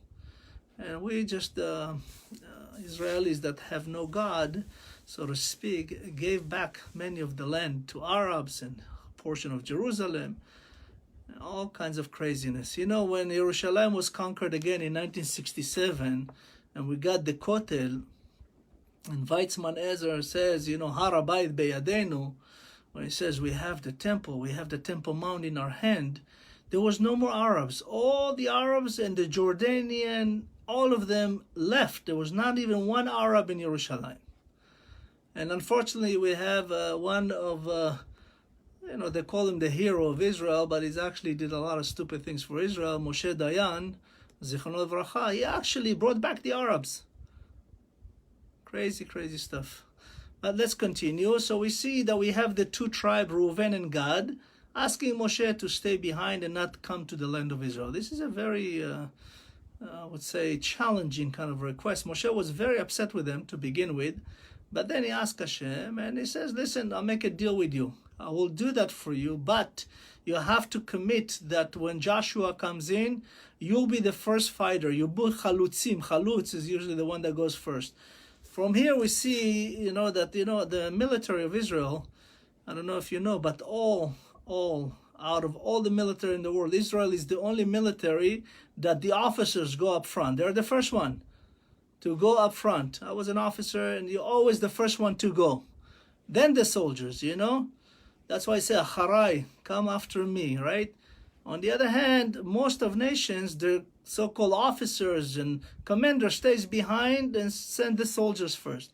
And we just, Israelis that have no God, so to speak, gave back many of the land to Arabs and a portion of Jerusalem, all kinds of craziness. You know, when Jerusalem was conquered again in 1967, and we got the Kotel, and Weizmann Ezer says, you know, Har Habayit beyadenu, when he says we have the Temple Mount in our hand, there was no more Arabs. All the Arabs and the Jordanian, all of them left. There was not even one Arab in Jerusalem. And unfortunately, we have one of, you know, they call him the hero of Israel, but he's actually did a lot of stupid things for Israel, Moshe Dayan, Zichrono Livracha. He actually brought back the Arabs. Crazy, crazy stuff. But let's continue. So we see that we have the two tribes, Reuven and Gad, asking Moshe to stay behind and not come to the land of Israel. This is a very, I would say, challenging kind of request. Moshe was very upset with them to begin with, but then he asked Hashem, and he says, listen, I'll make a deal with you. I will do that for you, but you have to commit that when Joshua comes in, you'll be the first fighter. You put chalutzim. Chalutz is usually the one that goes first. From here we see, you know, that, you know, the military of Israel, I don't know if you know, but all out of all the military in the world, Israel is the only military that the officers go up front. They're the first one to go up front. I was an officer, and you're always the first one to go. Then the soldiers, you know. That's why I say, Acharai, come after me, right? On the other hand, most of nations, their so-called officers and commanders stays behind and send the soldiers first.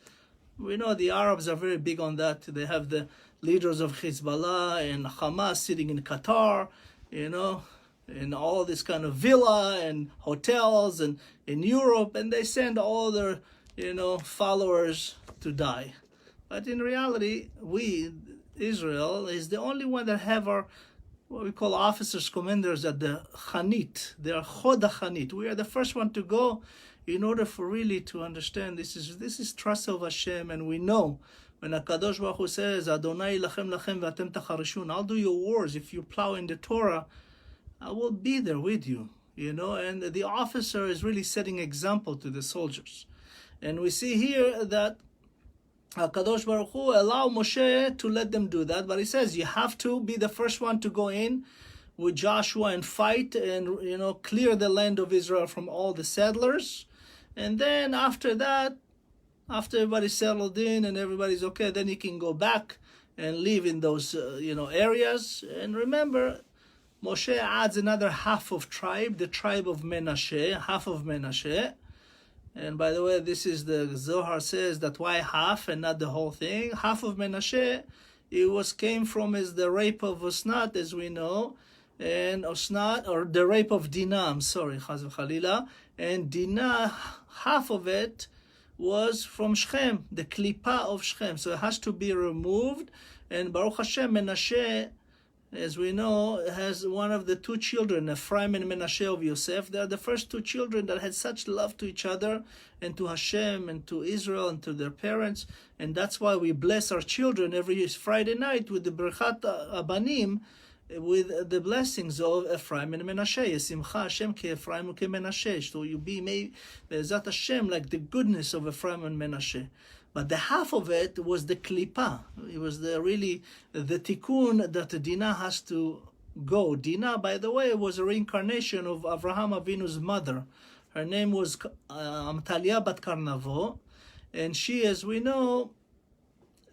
We know the Arabs are very big on that. They have the leaders of Hezbollah and Hamas sitting in Qatar, you know, in all this kind of villa and hotels and in Europe, and they send all their, you know, followers to die. But in reality, we, Israel, is the only one that have our, what we call officers, commanders at the Chanit. They are Chod HaChanit. We are the first one to go in order for really to understand this is trust of Hashem, and we know when HaKadosh Baruch Hu says, Adonai lachem lachem v'atem tacharishun, I'll do your wars if you plow in the Torah, I will be there with you, you know, and the officer is really setting example to the soldiers. And we see here that HaKadosh Baruch Hu allow Moshe to let them do that, but he says you have to be the first one to go in with Joshua and fight and, you know, clear the land of Israel from all the settlers. And then after that, after everybody's settled in and everybody's okay, then you can go back and live in those, you know, areas. And remember, Moshe adds another half of tribe, the tribe of Menashe, half of Menashe. And by the way, this is the Zohar says that why half and not the whole thing? Half of Menashe, it came from is the rape of Osnat, as we know, and Osnat, or the rape of Dinah, I'm sorry, Chaz v'Chalila, and Dinah, half of it was from Shechem, the klipa of Shechem, so it has to be removed. And Baruch Hashem, Menashe, as we know, has one of the two children, Ephraim and Menashe of Yosef. They are the first two children that had such love to each other and to Hashem and to Israel and to their parents. And that's why we bless our children every Friday night with the Birchat Abanim, with the blessings of Ephraim and Menashe. Yesimcha Hashem ke Ephraim ke Menashe. So you be made Be'ezat Hashem like the goodness of Ephraim and Menashe. But the half of it was the klipa. It was the tikkun that Dinah has to go. Dinah, by the way, was a reincarnation of Avraham Avinu's mother. Her name was Amtalia bat Karnavo, and she, as we know,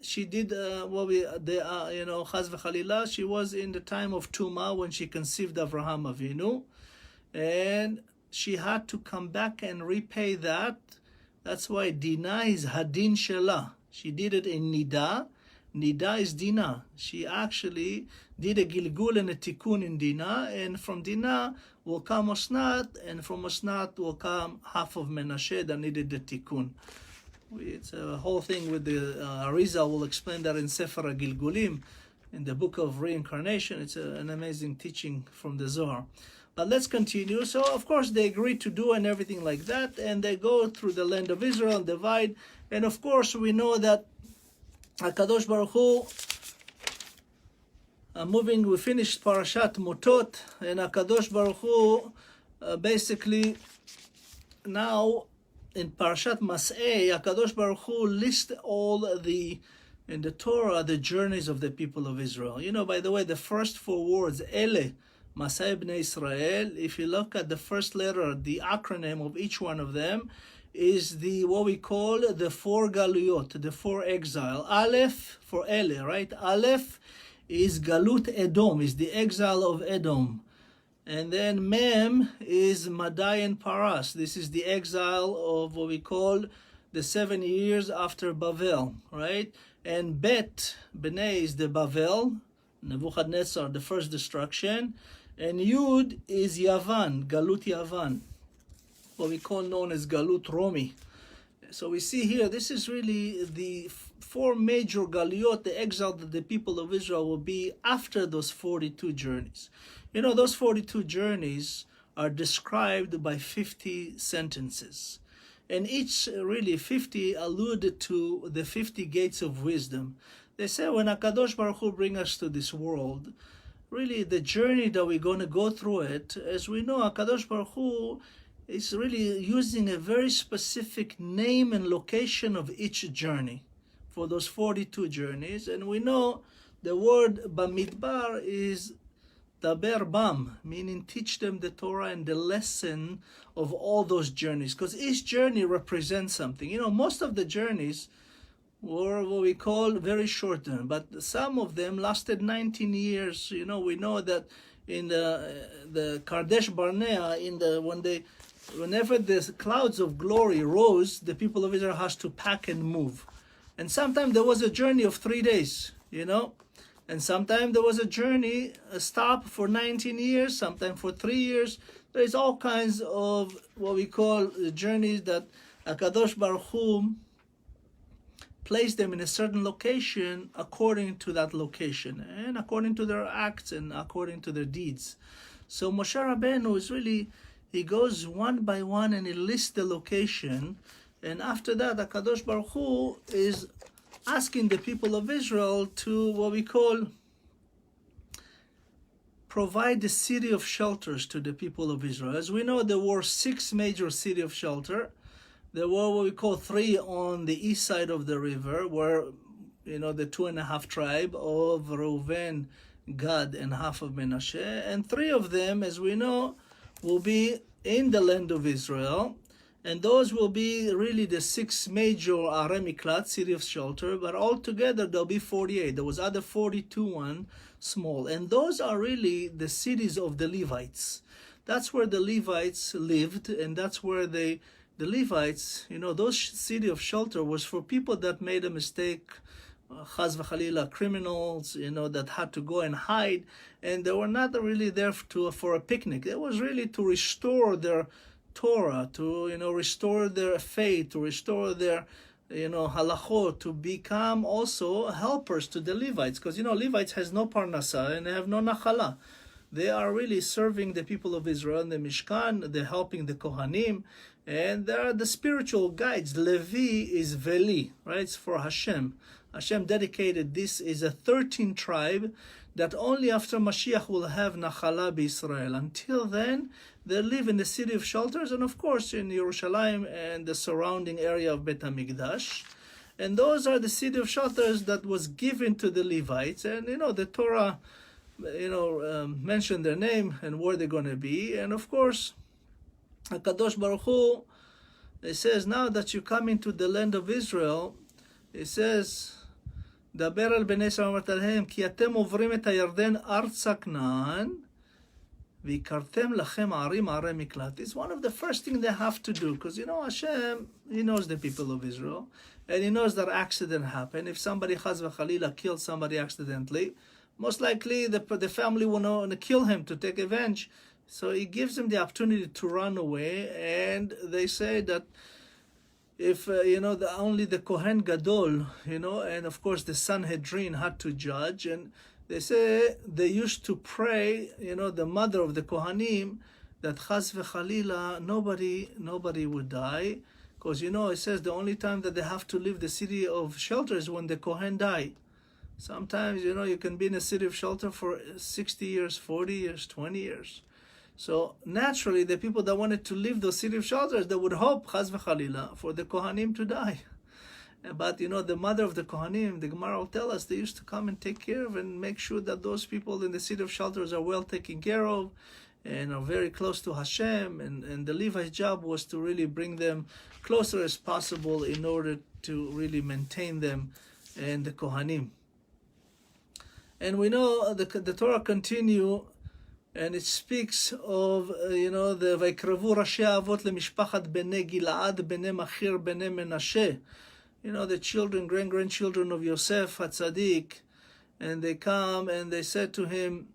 she did Chaz v'Chalila. She was in the time of Tuma when she conceived Avraham Avinu, and she had to come back and repay that. That's why Dinah is Hadin Shelah. She did it in Nida. Nida is Dinah. She actually did a Gilgul and a Tikkun in Dinah, and from Dinah will come Osnat, and from Osnat will come half of Menashe that needed the Tikkun. It's a whole thing with the Arizal will explain that in Sefer HaGilgulim, in the book of reincarnation. It's an amazing teaching from the Zohar. But let's continue. So, of course, they agreed to do and everything like that, and they go through the land of Israel and divide. And, of course, we know that HaKadosh Baruch Hu, we finished Parashat Matot, and HaKadosh Baruch Hu, basically, now, in Matot-Masei, HaKadosh Baruch Hu lists all in the Torah, the journeys of the people of Israel. You know, by the way, the first four words, Ele, Masai Bnei Israel, if you look at the first letter, the acronym of each one of them is what we call the four galuyot, the four exile. Aleph for Ele, right? Aleph is Galut Edom, is the exile of Edom. And then Mem is Madai and Paras. This is the exile of what we call the 7 years after Bavel, right? And Bet, Bnei, is the Bavel, Nebuchadnezzar, the first destruction. And Yud is Yavan, Galut Yavan, what we call known as Galut Romi. So we see here, this is really the four major galuyot, the exile that the people of Israel will be after those 42 journeys. You know, those 42 journeys are described by 50 sentences. And each, really, 50 alluded to the 50 gates of wisdom. They say when HaKadosh Baruch Hu bring us to this world, really the journey that we're going to go through it, as we know, HaKadosh Baruch Hu is really using a very specific name and location of each journey for those 42 journeys. And we know the word Bamidbar is daber bam, meaning teach them the Torah and the lesson of all those journeys, because each journey represents something. You know, most of the journeys were what we call very short term, but some of them lasted 19 years. You know, we know that in the Kadesh Barnea, whenever the clouds of glory rose, the people of Israel has to pack and move. And sometimes there was a journey of 3 days, you know, and sometimes there was a stop for 19 years, sometimes for 3 years. There's all kinds of what we call journeys that HaKadosh Baruch Hu placed them in a certain location according to that location and according to their acts and according to their deeds. So Moshe Rabbeinu is really, he goes one by one and he lists the location. And after that, HaKadosh Baruch Hu is asking the people of Israel to what we call provide the city of shelters to the people of Israel. As we know, there were 6 major cities of shelter. There were what we call 3 on the east side of the river, where, you know, the 2.5 tribe of Reuven, Gad, and half of Menashe. And 3 of them, as we know, will be in the land of Israel. And those will be really the 6 major Aremiklat, city of shelter, but altogether there'll be 48. There was other 42 one small. And those are really the cities of the Levites. That's where the Levites lived, and that's where the Levites, you know, those city of shelter was for people that made a mistake, chaz v'chalila, criminals, you know, that had to go and hide, and they were not really there for a picnic. It was really to restore their Torah, to, you know, restore their faith, to restore their, you know, halachot, to become also helpers to the Levites, because, you know, Levites has no parnasa and they have no nachala. They are really serving the people of Israel in the Mishkan. They're helping the Kohanim, and they are the spiritual guides. Levi is Veli, right? It's for Hashem. Hashem dedicated this is a 13 tribe that only after Mashiach will have Nachala B'Israel. Until then, they live in the city of shelters, and of course in Yerushalayim and the surrounding area of Bet HaMikdash. And those are the city of shelters that was given to the Levites. And, you know, the Torah, you know, mentioned their name and where they're going to be. And of course, HaKadosh Baruch Hu, it says, now that you come into the land of Israel, it says, דבר על בני ישראל ואמרת להם, כי אתם עוברים את הירדן ארצה כנען, והכרתם לכם ערים ערי מקלט. It's one of the first things they have to do, because, you know, Hashem, He knows the people of Israel, and He knows that accident happen. If somebody chaz v'chalila kills somebody accidentally, most likely the family will want to kill him to take revenge. So He gives them the opportunity to run away, and they say that if, you know, only the Kohen Gadol, you know, and of course the Sanhedrin had to judge, and they say they used to pray, you know, the mother of the Kohanim, that chaz v'chalila, nobody would die, because, you know, it says the only time that they have to leave the city of shelter is when the Kohen die. Sometimes, you know, you can be in a city of shelter for 60 years, 40 years, 20 years. So naturally, the people that wanted to leave those city of shelters, they would hope, chaz v'chalila, for the Kohanim to die. But, you know, the mother of the Kohanim, the Gemara will tell us, they used to come and take care of and make sure that those people in the city of shelters are well taken care of and are very close to Hashem. And the Levi's job was to really bring them closer as possible in order to really maintain them and the Kohanim. And we know the Torah continue, and it speaks of, you know, the Vaikravu Rashi Avot leMishpachat Bnei Gilad Bnei Machir Bnei Menashe, you know, the children, grandchildren of Yosef HaTzadik, and they come and they said to him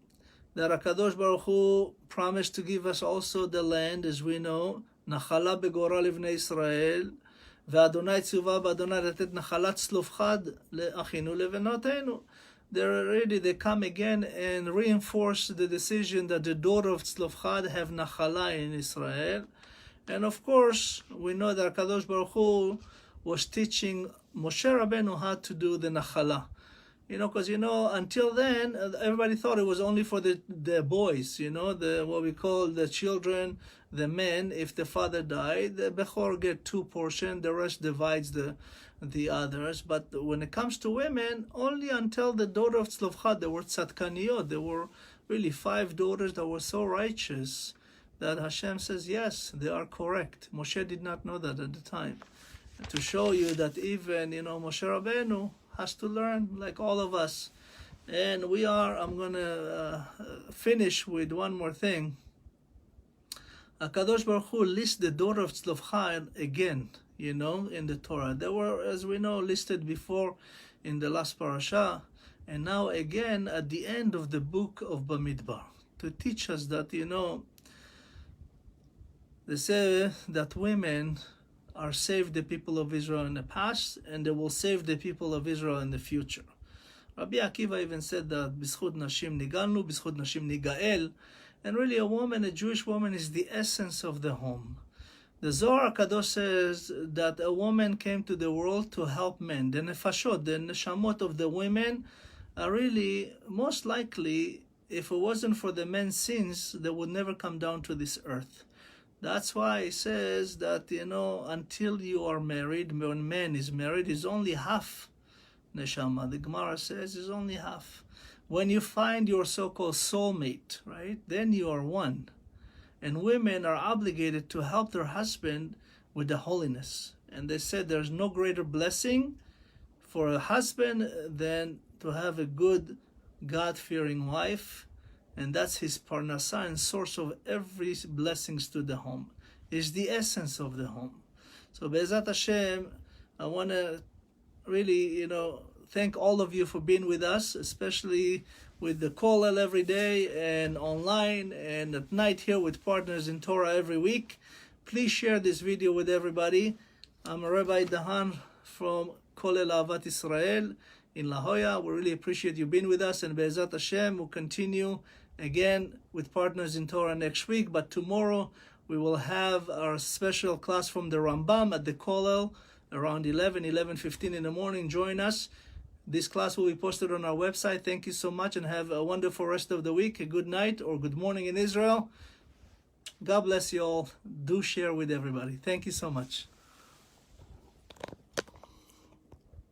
that HaKadosh Baruch Hu promised to give us also the land, as we know, Nachala Begora Livnei Israel, ve'Adonai Tzuva b'Adonai Letet Nachalat Tzlofchad le'achinu levenotenu. They come again and reinforce the decision that the daughter of Tzlofchad have Nachala in Israel. And of course, we know that HaKadosh Baruch Hu was teaching Moshe Rabbeinu how to do the Nachala. You know, because, you know, until then, everybody thought it was only for the boys, you know, what we call the children, the men. If the father died, the Bechor get 2 portions, the rest divides the others. But when it comes to women, only until the daughter of Tzlofchad, they were tzadkaniyot, they were really 5 daughters that were so righteous that Hashem says, yes, they are correct. Moshe did not know that at the time. And to show you that even, Moshe Rabbeinu has to learn like all of us. And I'm going to finish with one more thing. HaKadosh Baruch Hu lists the daughter of Tzlofchad again, in the Torah. They were, as we know, listed before in the last parasha, and now again at the end of the book of Bamidbar, to teach us that, they say that women are saved the people of Israel in the past, and they will save the people of Israel in the future. Rabbi Akiva even said that B'schut Nashim Nigalnu, B'schut Nashim Nigael, and really a Jewish woman is the essence of the home. The Zohar Kadosh says that a woman came to the world to help men. The nefashot, the neshamot of the women are really, most likely, if it wasn't for the men's sins, they would never come down to this earth. That's why it says that, until you are married, when man is married, is only half neshama. The Gemara says is only half. When you find your so-called soulmate, right, then you are one. And women are obligated to help their husband with the holiness. And they said there's no greater blessing for a husband than to have a good, God-fearing wife. And that's his parnasah and source of every blessings to the home. Is the essence of the home. So Be'ezat Hashem, I want to really, thank all of you for being with us, especially with the kollel every day and online and at night here with Partners in Torah every week. Please share this video with everybody. I'm Rabbi Dahan from Kollel Ahavat Israel in La Jolla. We really appreciate you being with us, and Be'ezat Hashem will continue again with Partners in Torah next week. But tomorrow we will have our special class from the Rambam at the kollel around 11:15 in the morning. Join us. This class will be posted on our website. Thank you so much, and have a wonderful rest of the week. A good night or good morning in Israel. God bless you all. Do share with everybody. Thank you so much.